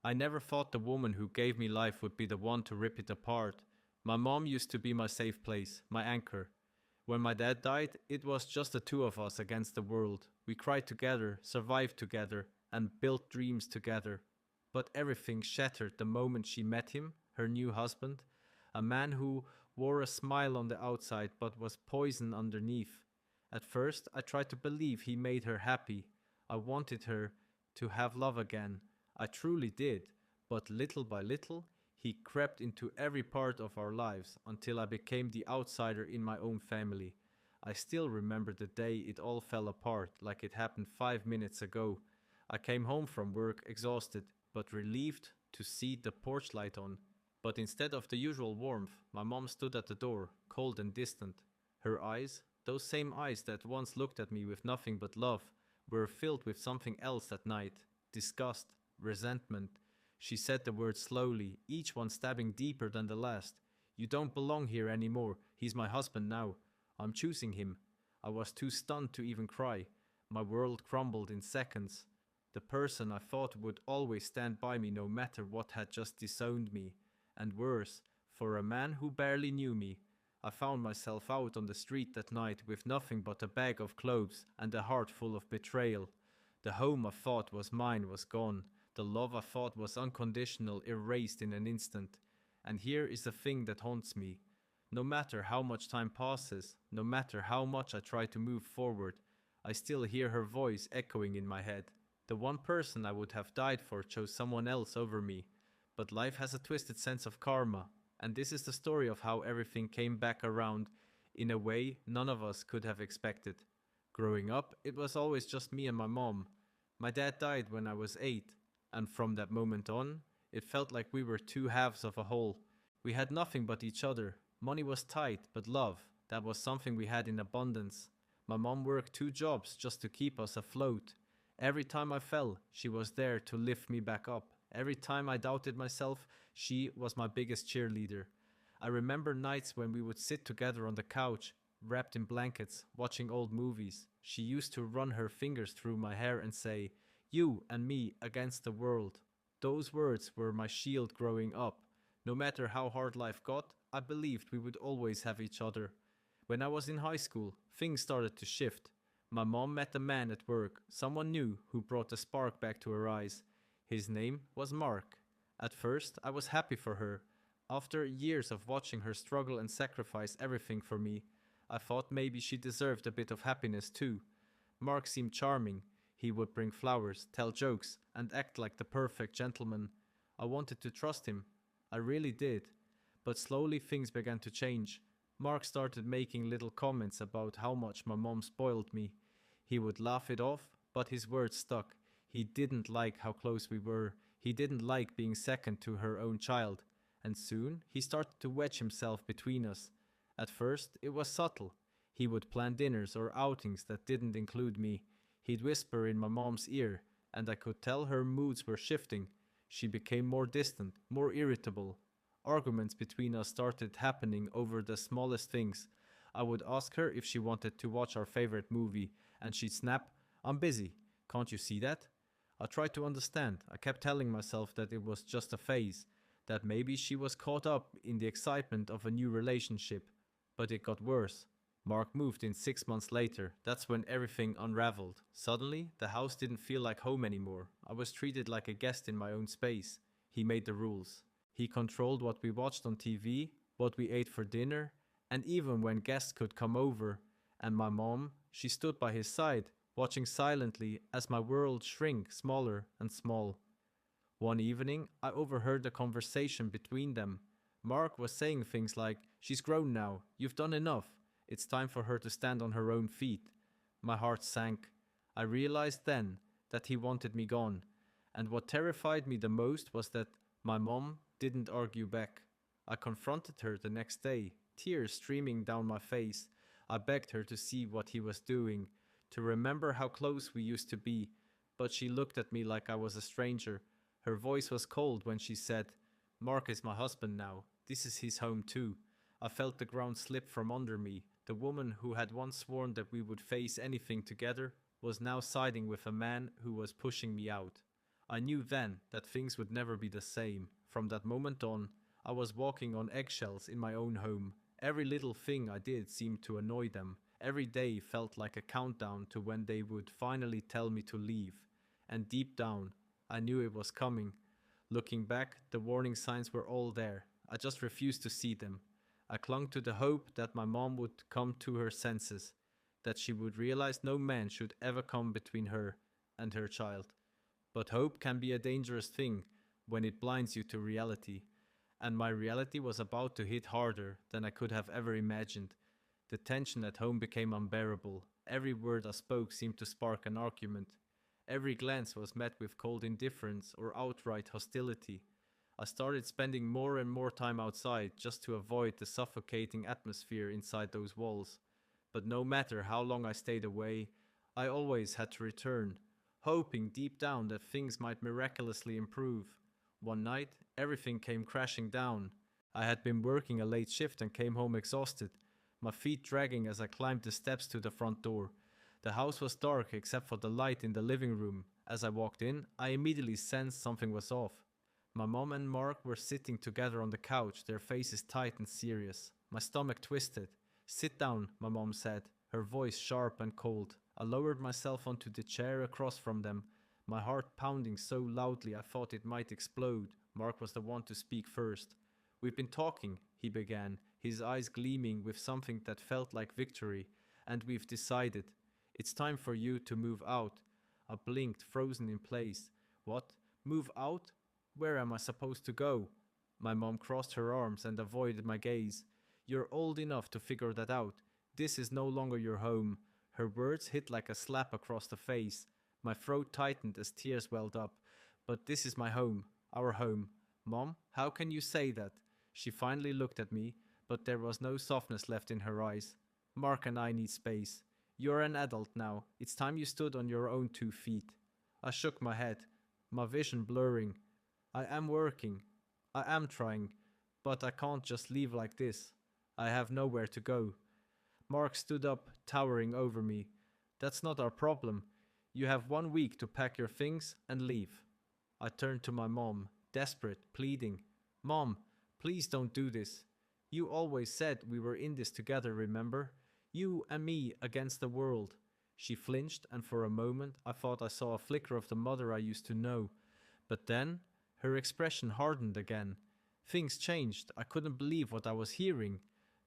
I never thought the woman who gave me life would be the one to rip it apart. My mom used to be my safe place, my anchor. When my dad died, it was just the two of us against the world. We cried together, survived together, and built dreams together. But everything shattered the moment she met him, her new husband, a man who wore a smile on the outside but was poison underneath. At first, I tried to believe he made her happy. I wanted her to have love again. I truly did. But little by little, he crept into every part of our lives until I became the outsider in my own family. I still remember the day it all fell apart like it happened 5 minutes ago. I came home from work exhausted, but relieved to see the porch light on. But instead of the usual warmth, my mom stood at the door, cold and distant. Her eyes, those same eyes that once looked at me with nothing but love, were filled with something else that night: disgust, resentment. She said the words slowly, each one stabbing deeper than the last. "You don't belong here anymore. He's my husband now. I'm choosing him." I was too stunned to even cry. My world crumbled in seconds. The person I thought would always stand by me no matter what had just disowned me. And worse, for a man who barely knew me. I found myself out on the street that night with nothing but a bag of clothes and a heart full of betrayal. The home I thought was mine was gone. The love I thought was unconditional erased in an instant. And here is the thing that haunts me. No matter how much time passes, no matter how much I try to move forward, I still hear her voice echoing in my head. The one person I would have died for chose someone else over me. But life has a twisted sense of karma, and this is the story of how everything came back around in a way none of us could have expected. Growing up, it was always just me and my mom. My dad died when I was 8, and from that moment on, it felt like we were two halves of a whole. We had nothing but each other. Money was tight, but love, that was something we had in abundance. My mom worked 2 jobs just to keep us afloat. Every time I fell, she was there to lift me back up. Every time I doubted myself, she was my biggest cheerleader. I remember nights when we would sit together on the couch, wrapped in blankets, watching old movies. She used to run her fingers through my hair and say, "You and me against the world." Those words were my shield growing up. No matter how hard life got, I believed we would always have each other. When I was in high school, things started to shift. My mom met a man at work, someone new who brought a spark back to her eyes. His name was Mark. At first, I was happy for her. After years of watching her struggle and sacrifice everything for me, I thought maybe she deserved a bit of happiness too. Mark seemed charming. He would bring flowers, tell jokes, and act like the perfect gentleman. I wanted to trust him. I really did. But slowly things began to change. Mark started making little comments about how much my mom spoiled me. He would laugh it off, but his words stuck. He didn't like how close we were. He didn't like being second to her own child. And soon he started to wedge himself between us. At first it was subtle. He would plan dinners or outings that didn't include me. He'd whisper in my mom's ear, and I could tell her moods were shifting. She became more distant, more irritable. Arguments between us started happening over the smallest things. I would ask her if she wanted to watch our favorite movie, and she'd snap, "I'm busy. Can't you see that?" I tried to understand. I kept telling myself that it was just a phase, that maybe she was caught up in the excitement of a new relationship. But it got worse. Mark moved in 6 months later. That's when everything unraveled. Suddenly, the house didn't feel like home anymore. I was treated like a guest in my own space. He made the rules. He controlled what we watched on TV, what we ate for dinner, and even when guests could come over. And my mom, she stood by his side, watching silently as my world shrank smaller and small. One evening, I overheard a conversation between them. Mark was saying things like, "She's grown now, you've done enough. It's time for her to stand on her own feet." My heart sank. I realized then that he wanted me gone. And what terrified me the most was that my mom didn't argue back. I confronted her the next day, tears streaming down my face. I begged her to see what he was doing, to remember how close we used to be, but she looked at me like I was a stranger. Her voice was cold when she said, "Mark is my husband now. This is his home too." I felt the ground slip from under me. The woman who had once sworn that we would face anything together was now siding with a man who was pushing me out. I knew then that things would never be the same. From that moment on, I was walking on eggshells in my own home. Every little thing I did seemed to annoy them. Every day felt like a countdown to when they would finally tell me to leave. And deep down, I knew it was coming. Looking back, the warning signs were all there. I just refused to see them. I clung to the hope that my mom would come to her senses, that she would realize no man should ever come between her and her child. But hope can be a dangerous thing when it blinds you to reality, and my reality was about to hit harder than I could have ever imagined. The tension at home became unbearable. Every word I spoke seemed to spark an argument. Every glance was met with cold indifference or outright hostility. I started spending more and more time outside just to avoid the suffocating atmosphere inside those walls. But no matter how long I stayed away, I always had to return, hoping deep down that things might miraculously improve. One night, everything came crashing down. I had been working a late shift and came home exhausted, my feet dragging as I climbed the steps to the front door. The house was dark except for the light in the living room. As I walked in, I immediately sensed something was off. My mom and Mark were sitting together on the couch, their faces tight and serious. My stomach twisted. "Sit down," my mom said, her voice sharp and cold. I lowered myself onto the chair across from them, my heart pounding so loudly I thought it might explode. Mark was the one to speak first. "We've been talking," he began, his eyes gleaming with something that felt like victory, "and we've decided. It's time for you to move out." I blinked, frozen in place. "What? Move out? Where am I supposed to go?" My mom crossed her arms and avoided my gaze. "You're old enough to figure that out. This is no longer your home." Her words hit like a slap across the face. My throat tightened as tears welled up. "But this is my home, our home." "Mom, how can you say that?" She finally looked at me, but there was no softness left in her eyes. "Mark and I need space. You're an adult now. It's time you stood on your own 2 feet." I shook my head, my vision blurring. "I am working. I am trying. But I can't just leave like this. I have nowhere to go." Mark stood up, towering over me. "That's not our problem. You have 1 week to pack your things and leave." I turned to my mom, desperate, pleading. "Mom, please don't do this. You always said we were in this together, remember? You and me against the world." She flinched, and for a moment I thought I saw a flicker of the mother I used to know. But then her expression hardened again. Things changed. I couldn't believe what I was hearing.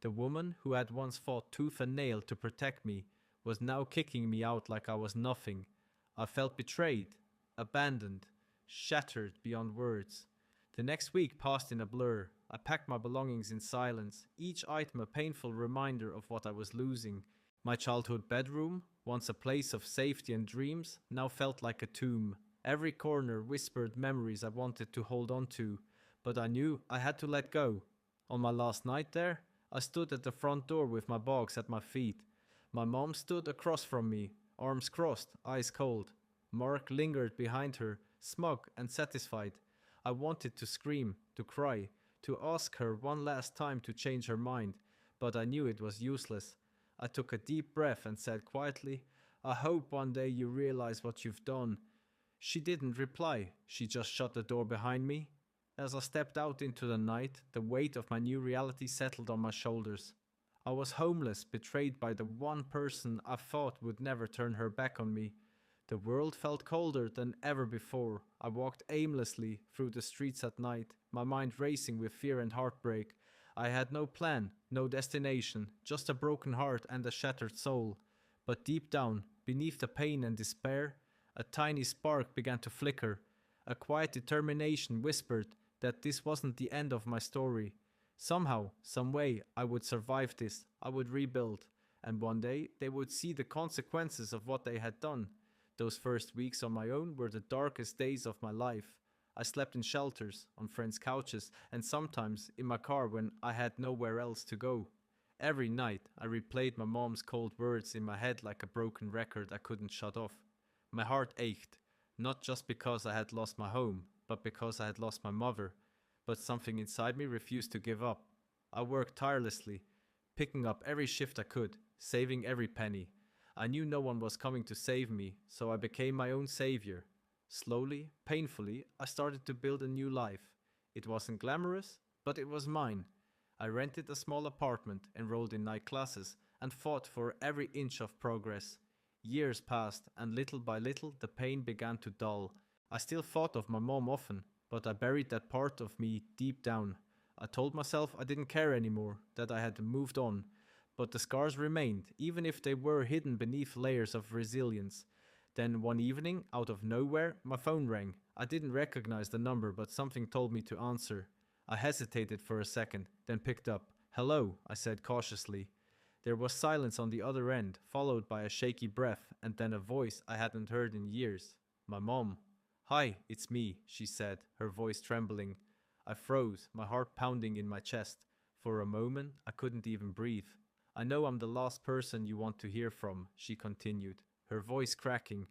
The woman who had once fought tooth and nail to protect me was now kicking me out like I was nothing. I felt betrayed, abandoned, shattered beyond words. The next week passed in a blur. I packed my belongings in silence, each item a painful reminder of what I was losing. My childhood bedroom, once a place of safety and dreams, now felt like a tomb. Every corner whispered memories I wanted to hold on to, but I knew I had to let go. On my last night there, I stood at the front door with my box at my feet. My mom stood across from me, arms crossed, eyes cold. Mark lingered behind her, smug and satisfied. I wanted to scream, to cry, to ask her one last time to change her mind, but I knew it was useless. I took a deep breath and said quietly, "I hope one day you realize what you've done." She didn't reply. She just shut the door behind me. As I stepped out into the night, the weight of my new reality settled on my shoulders. I was homeless, betrayed by the one person I thought would never turn her back on me. The world felt colder than ever before. I walked aimlessly through the streets at night, my mind racing with fear and heartbreak. I had no plan, no destination, just a broken heart and a shattered soul. But deep down, beneath the pain and despair, a tiny spark began to flicker. A quiet determination whispered that this wasn't the end of my story. Somehow, some way, I would survive this, I would rebuild, and one day they would see the consequences of what they had done. Those first weeks on my own were the darkest days of my life. I slept in shelters, on friends' couches, and sometimes in my car when I had nowhere else to go. Every night I replayed my mom's cold words in my head like a broken record I couldn't shut off. My heart ached, not just because I had lost my home, but because I had lost my mother. But something inside me refused to give up. I worked tirelessly, picking up every shift I could, saving every penny. I knew no one was coming to save me, so I became my own savior. Slowly, painfully, I started to build a new life. It wasn't glamorous, but it was mine. I rented a small apartment, enrolled in night classes, and fought for every inch of progress. Years passed, and little by little the pain began to dull. I still thought of my mom often, but I buried that part of me deep down. I told myself I didn't care anymore, that I had moved on. But the scars remained, even if they were hidden beneath layers of resilience. Then one evening, out of nowhere, my phone rang. I didn't recognize the number, but something told me to answer. I hesitated for a second, then picked up. "Hello," I said cautiously. There was silence on the other end, followed by a shaky breath, and then a voice I hadn't heard in years. My mom. "Hi, it's me," she said, her voice trembling. I froze, my heart pounding in my chest. For a moment, I couldn't even breathe. "I know I'm the last person you want to hear from," she continued, her voice cracking,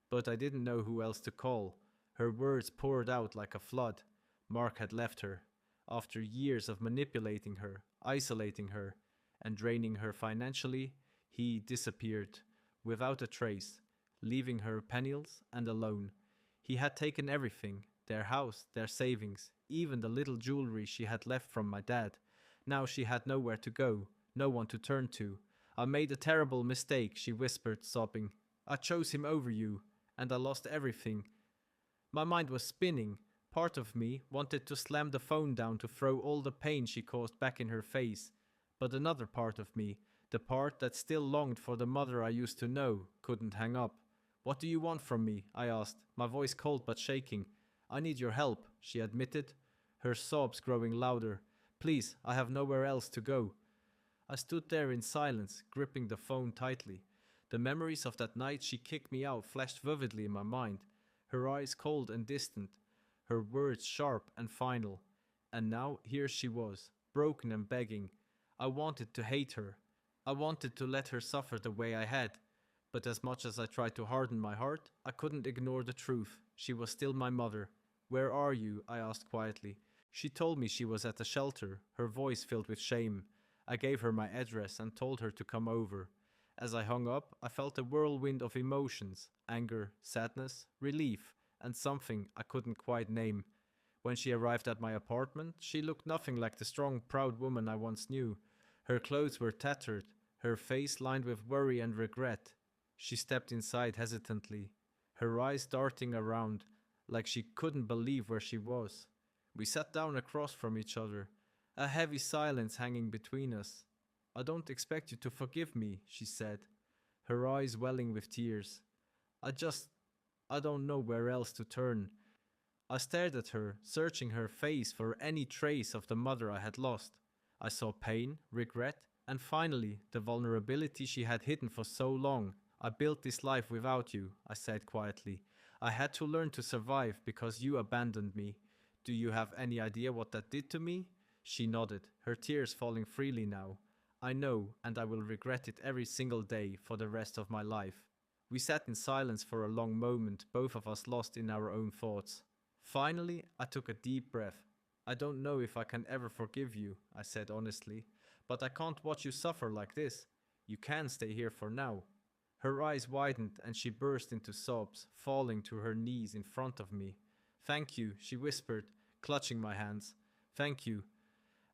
but I didn't know who else to call. Her words poured out like a flood. Mark had left her. After years of manipulating her, isolating her, and draining her financially, he disappeared, without a trace, leaving her penniless and alone. He had taken everything, their house, their savings, even the little jewelry she had left from my dad. Now she had nowhere to go, no one to turn to. "I made a terrible mistake," she whispered, sobbing. "I chose him over you, and I lost everything." My mind was spinning. Part of me wanted to slam the phone down to throw all the pain she caused back in her face. But another part of me, the part that still longed for the mother I used to know, couldn't hang up. "What do you want from me?" I asked, my voice cold but shaking. "I need your help," she admitted, her sobs growing louder. "Please, I have nowhere else to go." I stood there in silence, gripping the phone tightly. The memories of that night she kicked me out flashed vividly in my mind, her eyes cold and distant, her words sharp and final. And now here she was, broken and begging. I wanted to hate her. I wanted to let her suffer the way I had. But as much as I tried to harden my heart, I couldn't ignore the truth. She was still my mother. "Where are you?" I asked quietly. She told me she was at a shelter, her voice filled with shame. I gave her my address and told her to come over. As I hung up, I felt a whirlwind of emotions: anger, sadness, relief, and something I couldn't quite name. When she arrived at my apartment, she looked nothing like the strong, proud woman I once knew. Her clothes were tattered, her face lined with worry and regret. She stepped inside hesitantly, her eyes darting around, like she couldn't believe where she was. We sat down across from each other, a heavy silence hanging between us. "I don't expect you to forgive me," she said, her eyes welling with tears. I don't know where else to turn." I stared at her, searching her face for any trace of the mother I had lost. I saw pain, regret, and finally the vulnerability she had hidden for so long. "I built this life without you," I said quietly. "I had to learn to survive because you abandoned me. Do you have any idea what that did to me?" She nodded, her tears falling freely now. "I know, and I will regret it every single day for the rest of my life." We sat in silence for a long moment, both of us lost in our own thoughts. Finally, I took a deep breath. "I don't know if I can ever forgive you," I said honestly, "but I can't watch you suffer like this. You can stay here for now." Her eyes widened and she burst into sobs, falling to her knees in front of me. "Thank you," she whispered, clutching my hands. "Thank you."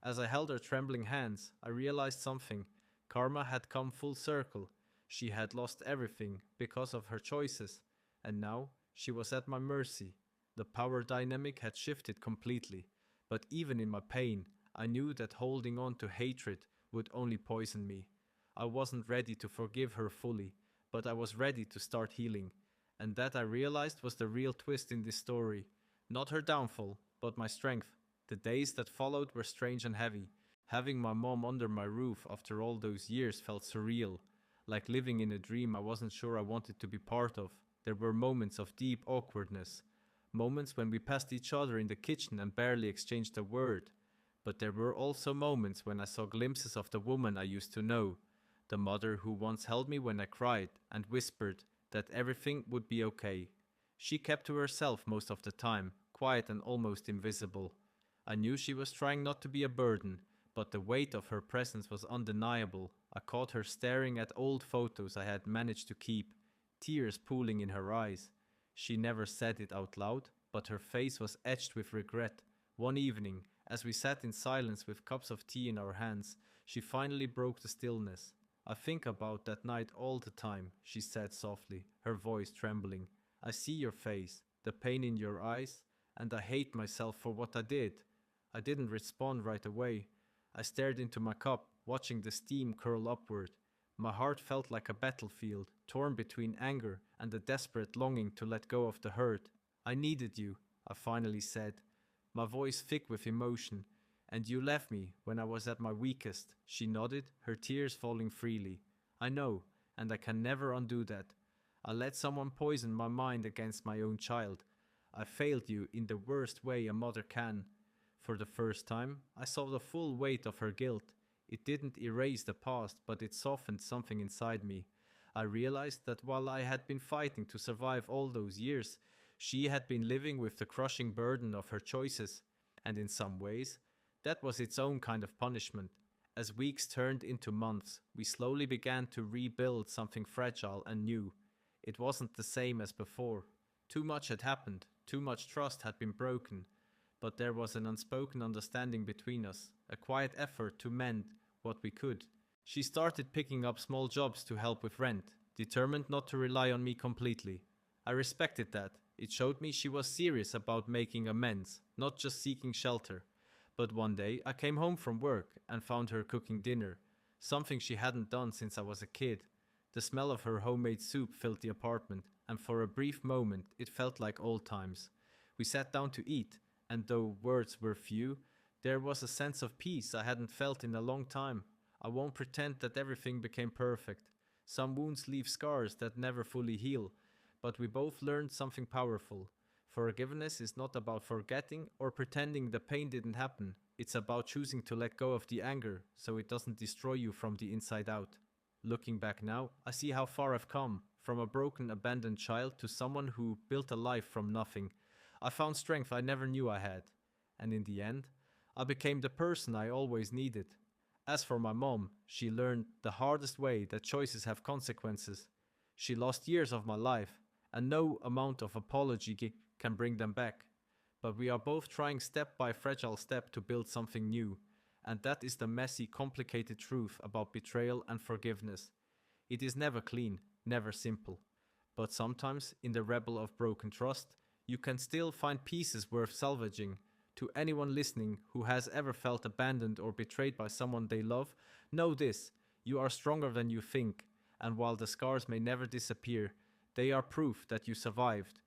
As I held her trembling hands, I realized something. Karma had come full circle. She had lost everything because of her choices, and now she was at my mercy. The power dynamic had shifted completely, but even in my pain, I knew that holding on to hatred would only poison me. I wasn't ready to forgive her fully, but I was ready to start healing, and that I realized was the real twist in this story. Not her downfall, but my strength. The days that followed were strange and heavy. Having my mom under my roof after all those years felt surreal, like living in a dream I wasn't sure I wanted to be part of. There were moments of deep awkwardness, moments when we passed each other in the kitchen and barely exchanged a word. But there were also moments when I saw glimpses of the woman I used to know, the mother who once held me when I cried and whispered that everything would be okay. She kept to herself most of the time, quiet and almost invisible. I knew she was trying not to be a burden, but the weight of her presence was undeniable. I caught her staring at old photos I had managed to keep, tears pooling in her eyes. She never said it out loud, but her face was etched with regret. One evening, as we sat in silence with cups of tea in our hands, she finally broke the stillness. I think about that night all the time, she said softly, her voice trembling. I see your face, the pain in your eyes, and I hate myself for what I did. I didn't respond right away. I stared into my cup, watching the steam curl upward. My heart felt like a battlefield, torn between anger and a desperate longing to let go of the hurt. I needed you, I finally said, my voice thick with emotion. And you left me when I was at my weakest. She nodded, her tears falling freely. I know, and I can never undo that. I let someone poison my mind against my own child. I failed you in the worst way a mother can. For the first time, I saw the full weight of her guilt. It didn't erase the past, but it softened something inside me. I realized that while I had been fighting to survive all those years, she had been living with the crushing burden of her choices, and in some ways, that was its own kind of punishment. As weeks turned into months, we slowly began to rebuild something fragile and new. It wasn't the same as before. Too much had happened, too much trust had been broken, but there was an unspoken understanding between us, a quiet effort to mend what we could. She started picking up small jobs to help with rent, determined not to rely on me completely. I respected that. It showed me she was serious about making amends, not just seeking shelter. But one day I came home from work and found her cooking dinner, something she hadn't done since I was a kid. The smell of her homemade soup filled the apartment, and for a brief moment it felt like old times. We sat down to eat, and though words were few, there was a sense of peace I hadn't felt in a long time. I won't pretend that everything became perfect. Some wounds leave scars that never fully heal, but we both learned something powerful. Forgiveness is not about forgetting or pretending the pain didn't happen. It's about choosing to let go of the anger so it doesn't destroy you from the inside out. Looking back now, I see how far I've come, from a broken, abandoned child to someone who built a life from nothing. I found strength I never knew I had. And in the end, I became the person I always needed. As for my mom, she learned the hardest way that choices have consequences. She lost years of my life, and no amount of apology can bring them back. But we are both trying step by fragile step to build something new, and that is the messy, complicated truth about betrayal and forgiveness. It is never clean, never simple. But sometimes, in the rebel of broken trust, you can still find pieces worth salvaging. To anyone listening who has ever felt abandoned or betrayed by someone they love, know this: you are stronger than you think, and while the scars may never disappear, they are proof that you survived.